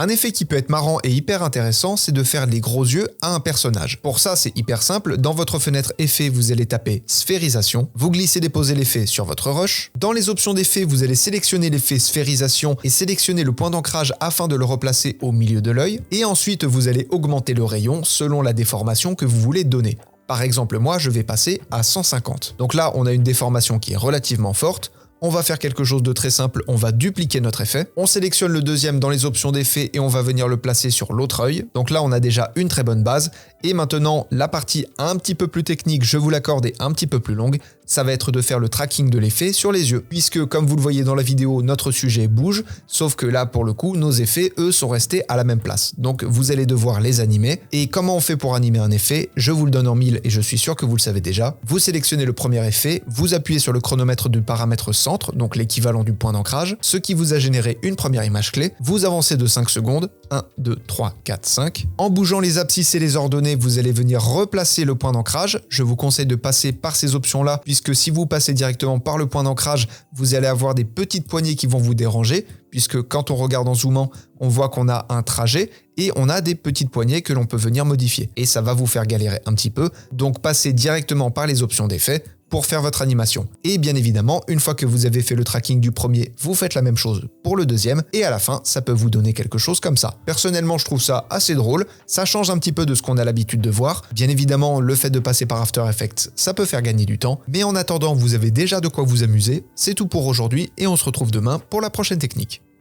Un effet qui peut être marrant et hyper intéressant, c'est de faire des gros yeux à un personnage. Pour ça, c'est hyper simple. Dans votre fenêtre effet, vous allez taper sphérisation. Vous glissez-déposez l'effet sur votre rush. Dans les options d'effet, vous allez sélectionner l'effet sphérisation et sélectionner le point d'ancrage afin de le replacer au milieu de l'œil. Et ensuite, vous allez augmenter le rayon selon la déformation que vous voulez donner. Par exemple, moi, je vais passer à 150. Donc là, on a une déformation qui est relativement forte. On va faire quelque chose de très simple, on va dupliquer notre effet. On sélectionne le deuxième dans les options d'effet et on va venir le placer sur l'autre œil. Donc là, on a déjà une très bonne base. Et maintenant, la partie un petit peu plus technique, je vous l'accorde, et un petit peu plus longue, ça va être de faire le tracking de l'effet sur les yeux. Puisque, comme vous le voyez dans la vidéo, notre sujet bouge, sauf que là, pour le coup, nos effets, eux, sont restés à la même place. Donc, vous allez devoir les animer. Et comment on fait pour animer un effet? Je vous le donne en 1000 et je suis sûr que vous le savez déjà. Vous sélectionnez le premier effet, vous appuyez sur le chronomètre du paramètre centre, donc l'équivalent du point d'ancrage, ce qui vous a généré une première image clé. Vous avancez de 5 secondes, 1, 2, 3, 4, 5. En bougeant les abscisses et les ordonnées, vous allez venir replacer le point d'ancrage. Je vous conseille de passer par ces options-là, puisque si vous passez directement par le point d'ancrage, vous allez avoir des petites poignées qui vont vous déranger, puisque quand on regarde en zoomant, on voit qu'on a un trajet et on a des petites poignées que l'on peut venir modifier. Et ça va vous faire galérer un petit peu, donc passez directement par les options d'effet pour faire votre animation. Et bien évidemment, une fois que vous avez fait le tracking du premier, vous faites la même chose pour le deuxième, et à la fin, ça peut vous donner quelque chose comme ça. Personnellement, je trouve ça assez drôle, ça change un petit peu de ce qu'on a l'habitude de voir. Bien évidemment, le fait de passer par After Effects, ça peut faire gagner du temps, mais en attendant, vous avez déjà de quoi vous amuser. C'est tout pour aujourd'hui, et on se retrouve demain pour la prochaine technique.